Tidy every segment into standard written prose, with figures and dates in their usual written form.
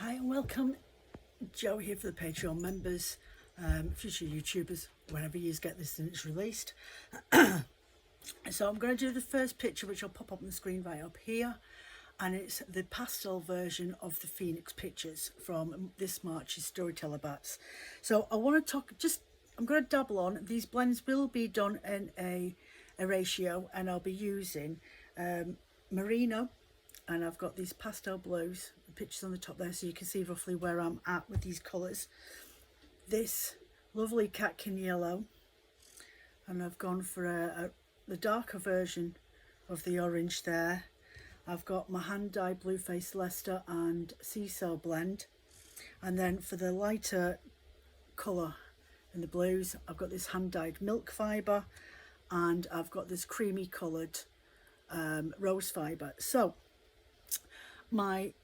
Hi and welcome. Joe here for the Patreon members, future YouTubers, whenever you get this and it's released. So I'm going to do the first picture, which I'll pop up on the screen right up here, and it's the pastel version of the Phoenix pictures from this March's Storyteller Bats. So I want to talk, I'm going to dabble on, these blends will be done in a ratio, and I'll be using merino, and I've got these pastel blues, the pictures on the top there, so you can see roughly where I'm at with these colours. This lovely catkin yellow, and I've gone for the darker version of the orange there. I've got my hand dyed blue face Leicester and sea cell blend, and then for the lighter colour in the blues, I've got this hand dyed milk fibre, and I've got this creamy coloured rose fibre. So my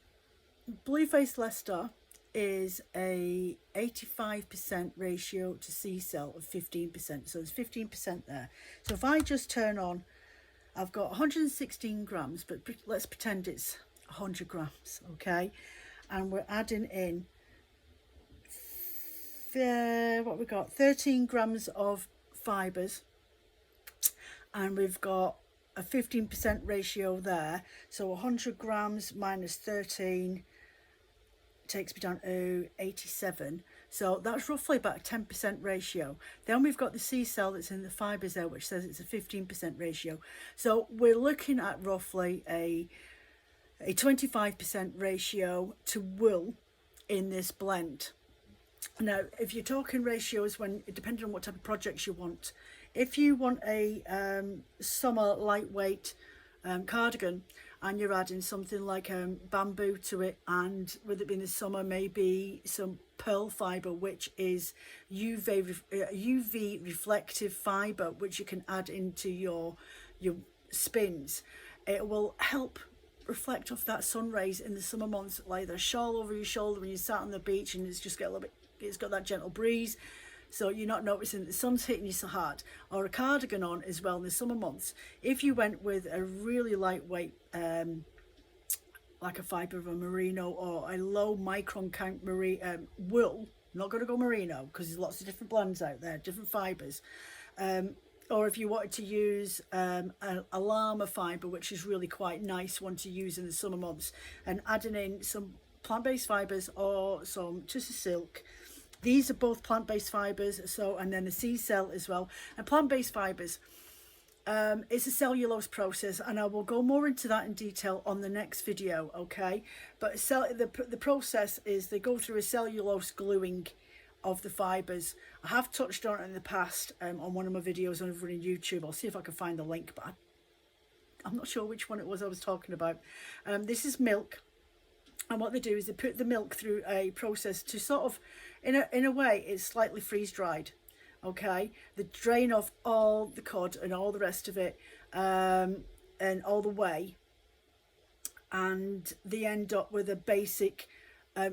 blue face Leicester is a 85% ratio to sea cell of 15%, so there's 15% there. So if I just turn on, I've got 116 grams, but let's pretend it's 100 grams, okay? And we're adding in what we got, 13 grams of fibres, and we've got a 15% ratio there. So 100 grams minus 13 takes me down to 87. So that's roughly about a 10% ratio. Then we've got the sea cell that's in the fibres there, which says it's a 15% ratio. So we're looking at roughly a 25% ratio to wool in this blend. Now, if you're talking ratios, when depending on what type of projects you want, if you want a summer lightweight cardigan, and you're adding something like bamboo to it, and with it being the summer, maybe some pearl fibre, which is UV reflective fibre, which you can add into your spins. It will help reflect off that sun rays in the summer months, like a shawl over your shoulder when you sat on the beach, and it's just got a little bit, it's got that gentle breeze, so you're not noticing the sun's hitting you so hard. Or a cardigan on as well in the summer months. If you went with a really lightweight, like a fibre of a merino or a low micron count wool, I'm not going to go merino because there's lots of different blends out there, different fibres. Or if you wanted to use a llama fibre, which is really quite nice one to use in the summer months, and adding in some plant-based fibres or some tissue silk. These are both plant-based fibres, so, and then the sea cell as well. And plant-based fibres, it's a cellulose process, and I will go more into that in detail on the next video, okay? But the process is they go through a cellulose gluing of the fibres. I have touched on it in the past on one of my videos over on YouTube. I'll see if I can find the link, but I'm not sure which one it was I was talking about. This is milk. And what they do is they put the milk through a process to sort of, in a way, it's slightly freeze-dried, okay? They drain off all the cud and all the rest of it, and all the whey, and they end up with a basic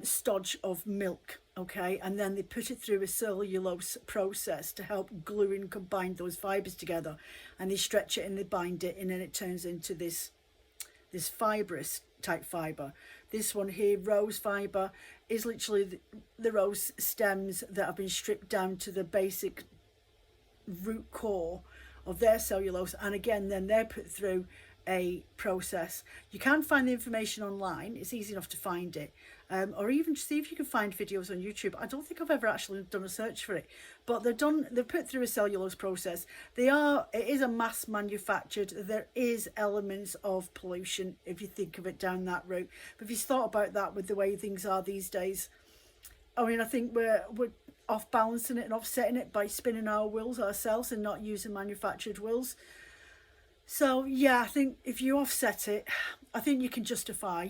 stodge of milk, okay? And then they put it through a cellulose process to help glue and combine those fibres together, and they stretch it and they bind it, and then it turns into this fibrous type fibre. This one here, rose fibre, is literally the rose stems that have been stripped down to the basic root core of their cellulose, and again then they're put through a process. You can find the information online, it's easy enough to find it, or even see if you can find videos on YouTube. I don't think I've ever actually done a search for it, but they're put through a cellulose process. It is a mass manufactured. There is elements of pollution if you think of it down that route, but if you thought about that with the way things are these days, I mean, I think we're off balancing it and offsetting it by spinning our wools ourselves and not using manufactured wools. So yeah, I think if you offset it, I think you can justify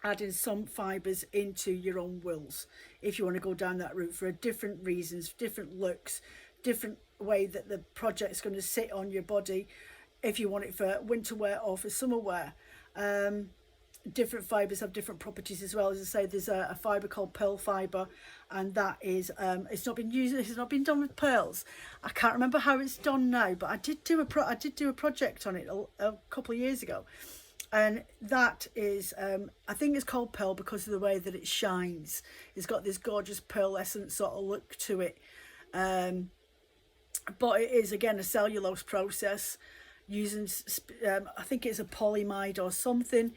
adding some fibres into your own wools if you want to go down that route for different reasons, different looks, different way that the project's going to sit on your body, if you want it for winter wear or for summer wear. Different fibres have different properties as well. As I say, there's a fibre called pearl fibre, and that is it's not been done with pearls. I can't remember how it's done now, but I did do a project on it a couple of years ago, And that is, I think it's called pearl because of the way that it shines. It's got this gorgeous pearlescent sort of look to it. But it is, again, a cellulose process using, I think it's a polyamide or something.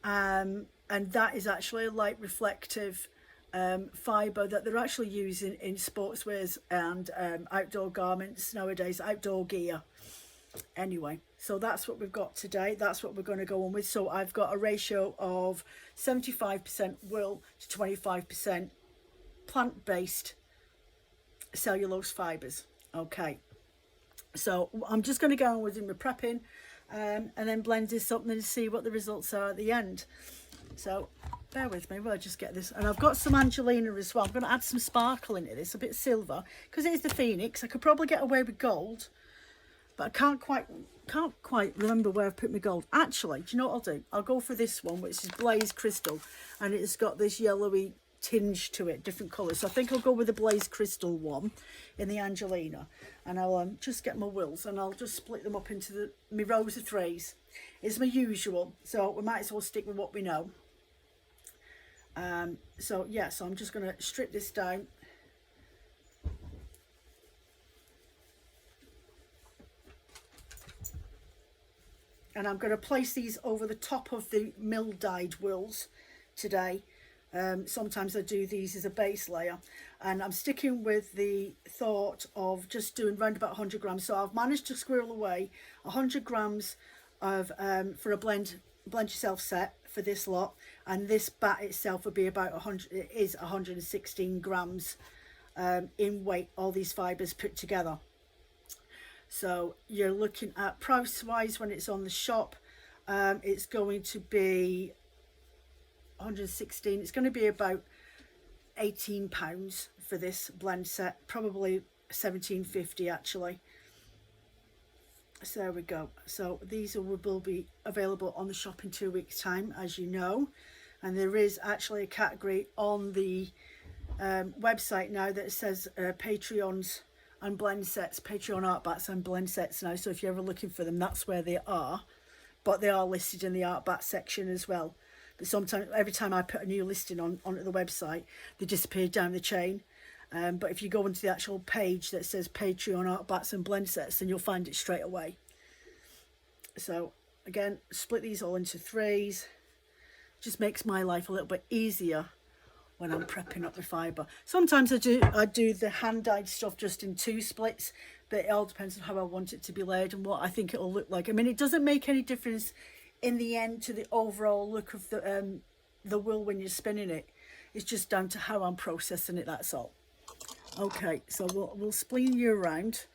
And that is actually a light reflective fibre that they're actually using in sportswears and outdoor garments nowadays, outdoor gear. Anyway, so that's what we've got today. That's what we're going to go on with. So I've got a ratio of 75% wool to 25% plant-based cellulose fibres. Okay, so I'm just going to go on with my prepping and then blend this up and see what the results are at the end. So bear with me, we'll just get this. And I've got some Angelina as well. I'm going to add some sparkle into this, a bit silver, because it is the Phoenix. I could probably get away with gold, but I can't quite remember where I've put my gold. Actually, do you know what I'll do? I'll go for this one, which is Blaze Crystal, and it's got this yellowy tinge to it, different colours. So I think I'll go with the Blaze Crystal one in the Angelina, and I'll just get my wills and I'll just split them up into my rows of threes. It's my usual, so we might as well stick with what we know. So yeah, so I'm just going to strip this down. And I'm going to place these over the top of the mill dyed wools today. Sometimes I do these as a base layer, and I'm sticking with the thought of just doing around about 100 grams. So I've managed to squirrel away 100 grams of for a blend yourself set for this lot, and this bat itself would be about 100. It is 116 grams in weight, all these fibres put together. So you're looking at price wise when it's on the shop, it's going to be 116. It's going to be about £18 for this blend set, probably 17.50 actually. So there we go. So these will be available on the shop in 2 weeks time, as you know, and there is actually a category on the website now that says Patreons and blend sets, Patreon art bats and blend sets now. So if you're ever looking for them, that's where they are, but they are listed in the art bat section as well. But sometimes, every time I put a new listing onto the website, they disappear down the chain. But if you go into the actual page that says Patreon art bats and blend sets, then you'll find it straight away. So again, split these all into threes. Just makes my life a little bit easier when I'm prepping up the fibre. Sometimes I do the hand dyed stuff just in 2 splits, but it all depends on how I want it to be laid and what I think it'll look like. I mean, it doesn't make any difference in the end to the overall look of the wool when you're spinning it. It's just down to how I'm processing it, that's all. Okay, so we'll spleen you around.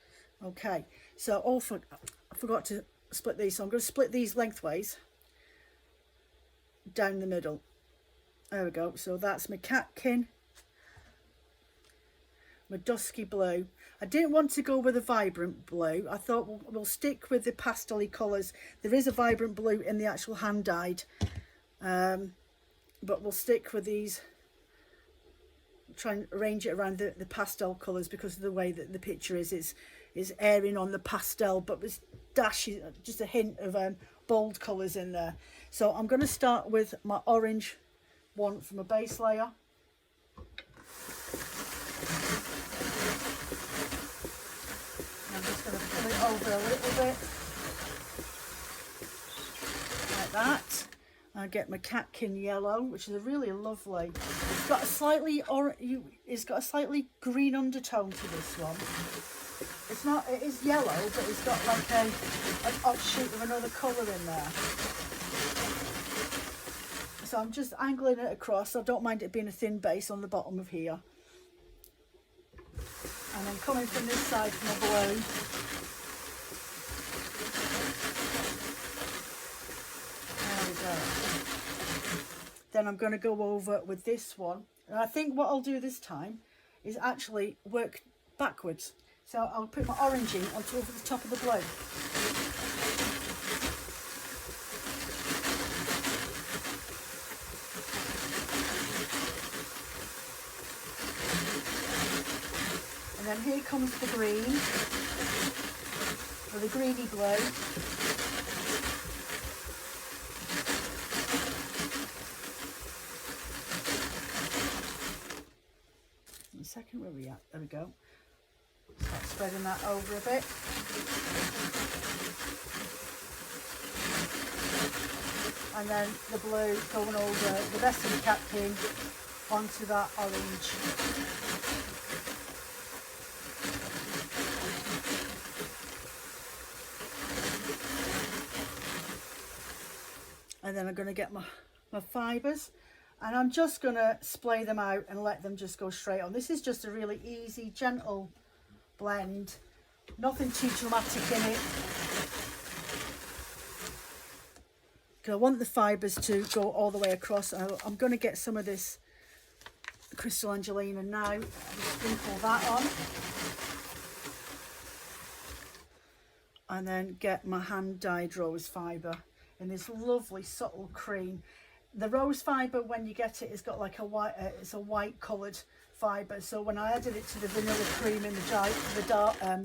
Okay, so I forgot to split these, so I'm going to split these lengthways down the middle. There we go. So that's my catkin, my dusky blue. I didn't want to go with a vibrant blue. I thought we'll stick with the pastel-y colours. There is a vibrant blue in the actual hand dyed, but we'll stick with these. Try and arrange it around the pastel colours because of the way that the picture is airing on the pastel, but with dashes, just a hint of bold colours in there. So I'm going to start with my orange one from a base layer. I'm just going to pull it over a little bit like that. I get my catkin yellow, which is a really lovely. It's got a slightly green undertone to this one. It's not. It is yellow, but it's got like an offshoot of another colour in there. So I'm just angling it across. I don't mind it being a thin base on the bottom of here. And then coming from this side from the blue. There we go. Then I'm going to go over with this one. And I think what I'll do this time is actually work backwards. So I'll put my orange in onto over the top of the blue. And then here comes the green, or the greeny blue. Where are we at? There we go. Start spreading that over a bit. And then the blue going over the rest of the catkin onto that orange. And then I'm going to get my fibres, and I'm just going to splay them out and let them just go straight on. This is just a really easy, gentle blend, nothing too dramatic in it. I want the fibres to go all the way across. I'm going to get some of this Crystal Angelina now and sprinkle that on, and then get my hand dyed rose fibre in this lovely subtle cream. The rose fibre, when you get it, has got like a white, it's a white coloured fibre. So when I added it to the vanilla cream in the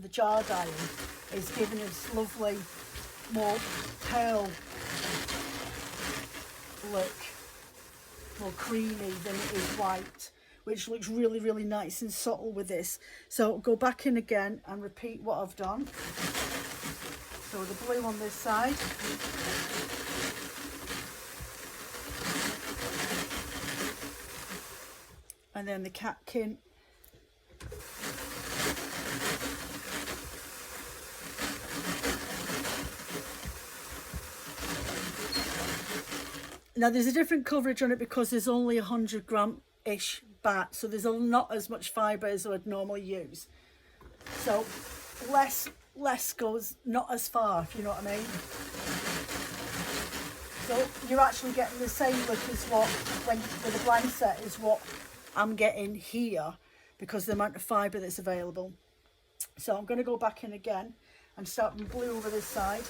jar dyeing, it's given this lovely, more pale look, more creamy than it is white, which looks really, really nice and subtle with this. So go back in again and repeat what I've done. So the blue on this side, and then the catkin, now there's a different coverage on it because there's only 100 gram ish batt, so there's not as much fibre as I'd normally use, so less goes not as far, if you know what I mean. So you're actually getting the same look as what, when with a blank set, is what I'm getting here, because of the amount of fibre that's available. So I'm going to go back in again and start with blue over this side.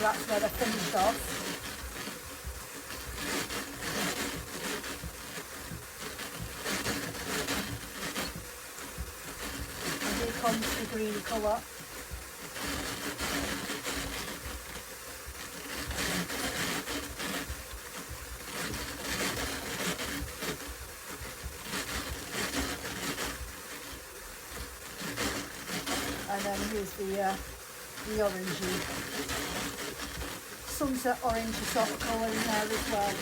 That's where I finished off. And here comes the green colour. And then here's the orangey, sunset orangey sort of colour in there as well.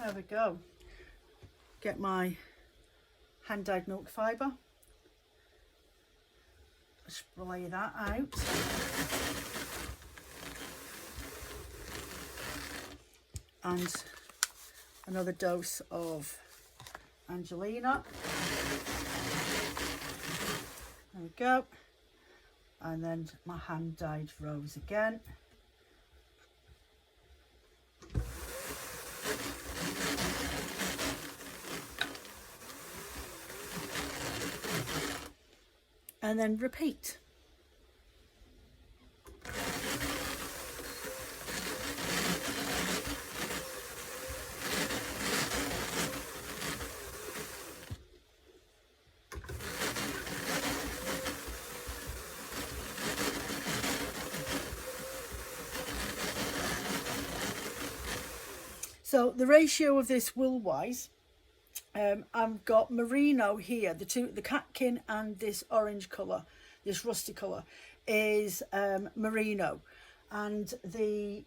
There we go. Get my hand dyed milk fibre, splay that out. And another dose of Angelina. There we go. And then my hand dyed rose again. And then repeat. So the ratio of this wool wise, I've got merino here, the catkin and this orange colour, this rusty colour is merino, and the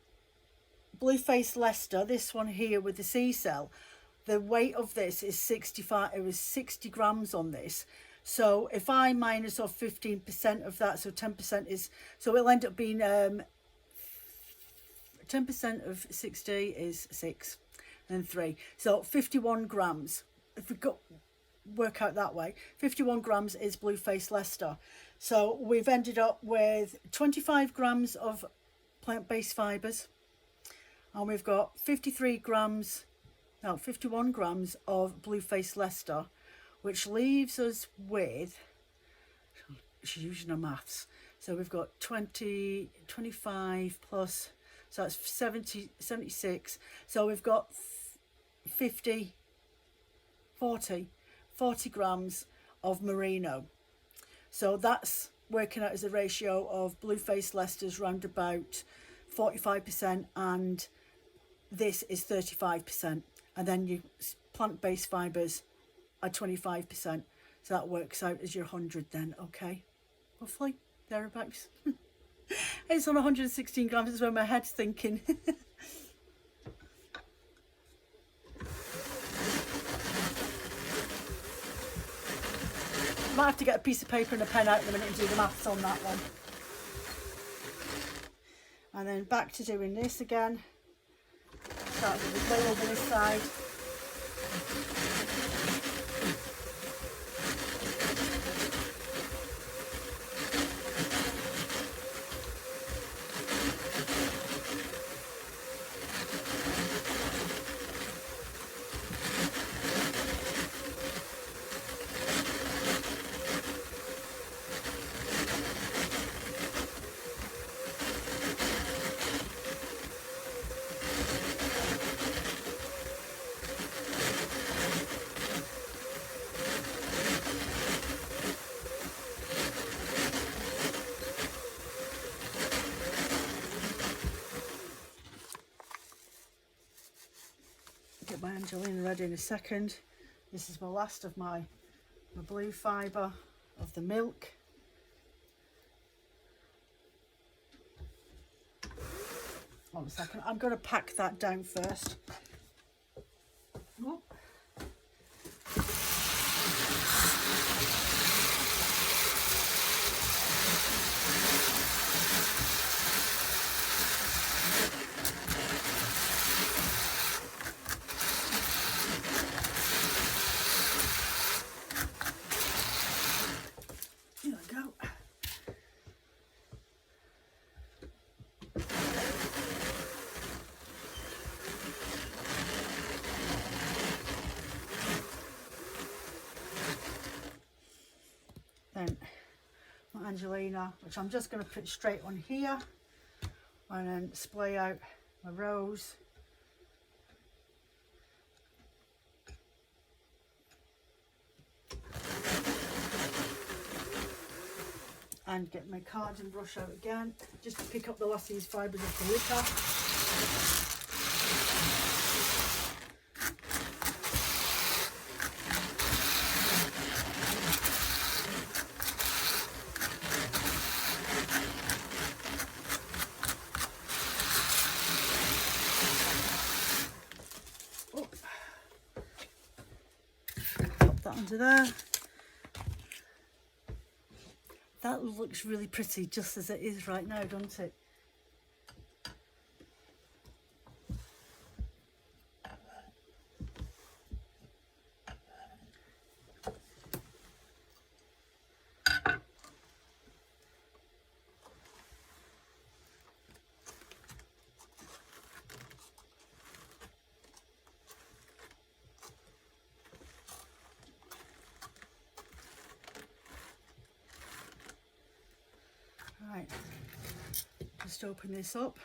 blue face Leicester, this one here with the sea cell, the weight of this is 65, it was 60 grams on this. So if I minus off 15% of that, so 10% is, so it'll end up being 10% of 60 is 6 and 3, so 51 grams. If we work out that way, 51 grams is blue face Leicester. So we've ended up with 25 grams of plant-based fibres, and we've got 51 grams of blue face Leicester, which leaves us with, she's using her maths, so we've got 25 plus, so that's 76. So we've got 40 grams of merino. So that's working out as a ratio of blue-faced Leicesters round about 45%, and this is 35%, and then you plant-based fibres are 25%, so that works out as your 100 then. Okay, roughly thereabouts. It's on 116 grams, is where my head's thinking. Might have to get a piece of paper and a pen out in a minute and do the maths on that one. And then back to doing this again. Start with the way over this side. Get my Angelina ready in a second. This is my last of my blue fibre of the milk. Hold on a second, I'm going to pack that down first. Oh. Then my Angelina, which I'm just going to put straight on here, and then splay out my rose. And get my carding brush out again, just to pick up the last of these fibres of the liquor. Under there. That looks really pretty just as it is right now, doesn't it? Right, just open this up.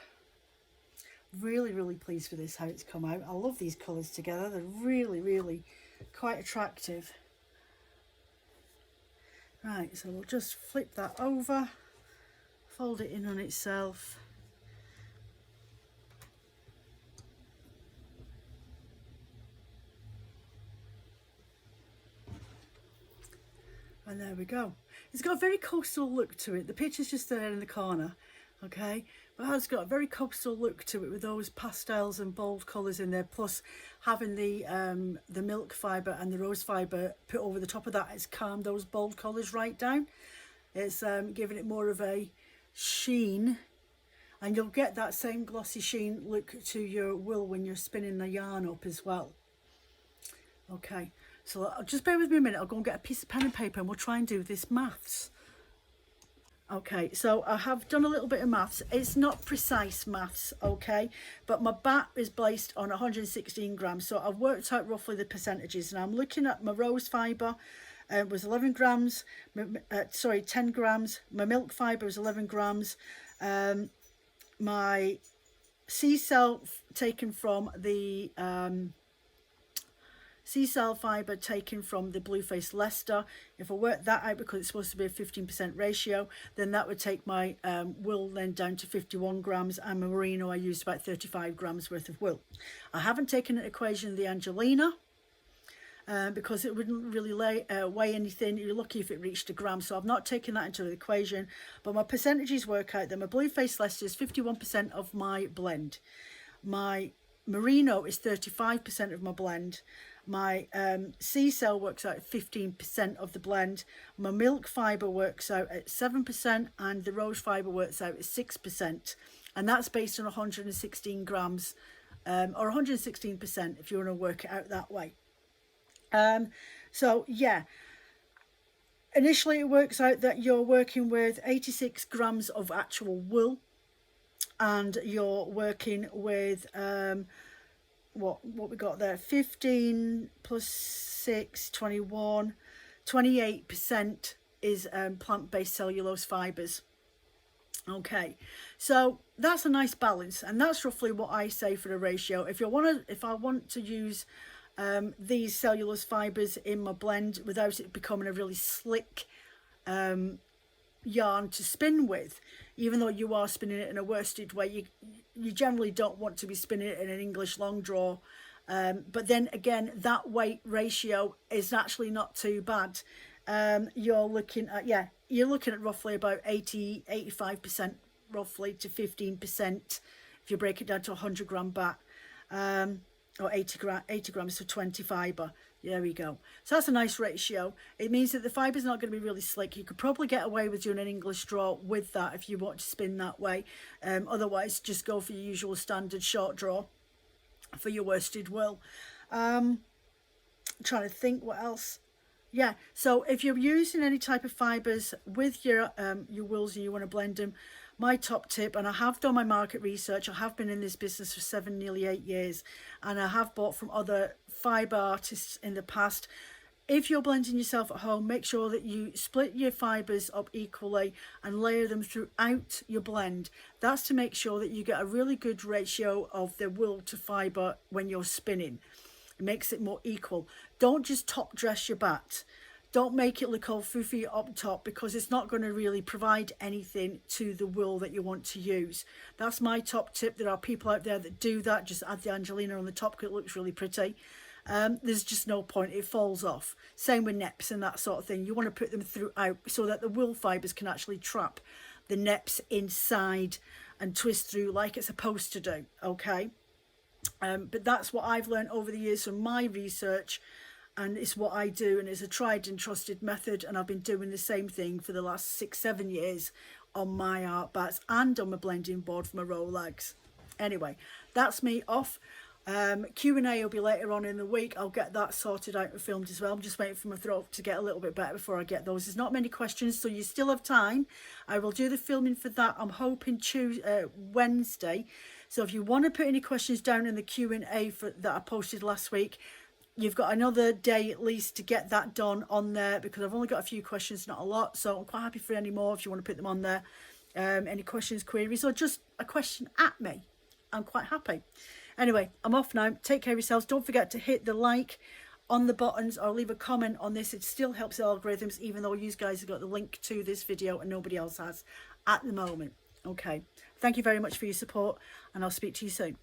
Really pleased with this, how it's come out. I love these colours together. They're really quite attractive. Right, so we'll just flip that over, fold it in on itself. And there we go. It's got a very coastal look to it. The picture's just there in the corner, okay? But it's got a very coastal look to it with those pastels and bold colours in there, plus having the milk fibre and the rose fibre put over the top of that. It's calmed those bold colours right down. It's giving it more of a sheen, and you'll get that same glossy sheen look to your wool when you're spinning the yarn up as well. Okay, so just bear with me a minute. I'll go and get a piece of pen and paper and we'll try and do this maths. Okay, so I have done a little bit of maths. It's not precise maths, okay, but my batt is based on 116 grams, so I've worked out roughly the percentages. And I'm looking at my rose fibre was 11 grams, 10 grams. My milk fibre was 11 grams. My sea cell taken from the sea cell fibre taken from the Blueface Leicester. If I work that out, because it's supposed to be a 15% ratio, then that would take my wool then down to 51 grams, and my merino I used about 35 grams worth of wool. I haven't taken into equation the Angelina, because it wouldn't really weigh anything. You're lucky if it reached a gram, so I've not taken that into the equation. But my percentages work out that my Blueface Leicester is 51% of my blend. My merino is 35% of my blend. My sea cell works out at 15% of the blend. My milk fibre works out at 7%, and the rose fibre works out at 6%. And that's based on 116 grams, or 116% if you want to work it out that way. So yeah, initially it works out that you're working with 86 grams of actual wool, and you're working with what we got there, 15 plus 6, 21, 28% is plant-based cellulose fibres. Okay, so that's a nice balance, and that's roughly what I say for the ratio. If I want to use these cellulose fibres in my blend without it becoming a really slick yarn to spin with, even though you are spinning it in a worsted way, you generally don't want to be spinning it in an English long draw, but then again, that weight ratio is actually not too bad. You're looking at roughly about 85% roughly to 15% if you break it down to 100 gram batt, or 80 grams for 20 fibre. There we go. So that's a nice ratio. It means that the fiber's not going to be really slick. You could probably get away with doing an English draw with that if you want to spin that way. Otherwise, just go for your usual standard short draw for your worsted wool. Trying to think what else. Yeah, so if you're using any type of fibres with your wools and you want to blend them, my top tip, and I have done my market research, I have been in this business for nearly 8 years, and I have bought from other fibre artists in the past. If you're blending yourself at home, make sure that you split your fibres up equally and layer them throughout your blend. That's to make sure that you get a really good ratio of the wool to fibre when you're spinning. It makes it more equal. Don't just top dress your batt. Don't make it look all foofy up top, because it's not going to really provide anything to the wool that you want to use. That's my top tip. There are people out there that do that, just add the Angelina on the top because it looks really pretty. There's just no point, it falls off. Same with neps and that sort of thing. You want to put them throughout so that the wool fibres can actually trap the neps inside and twist through like it's supposed to do, okay? But that's what I've learned over the years from my research, and it's what I do, and it's a tried and trusted method, and I've been doing the same thing for the last 6-7 years on my art batts and on my blending board for my roll legs. Anyway, that's me off. Q&A will be later on in the week. I'll get that sorted out and filmed as well. I'm just waiting for my throat to get a little bit better before I get those. There's not many questions, so you still have time. I will do the filming for that, I'm hoping Wednesday. So if you want to put any questions down in the Q&A that I posted last week, you've got another day at least to get that done on there, because I've only got a few questions, not a lot, so I'm quite happy for any more if you want to put them on there. Any questions, queries, or just a question at me, I'm quite happy. Anyway, I'm off now. Take care of yourselves. Don't forget to hit the like on the buttons or leave a comment on this. It still helps the algorithms, even though you guys have got the link to this video and nobody else has at the moment. Okay, thank you very much for your support, and I'll speak to you soon.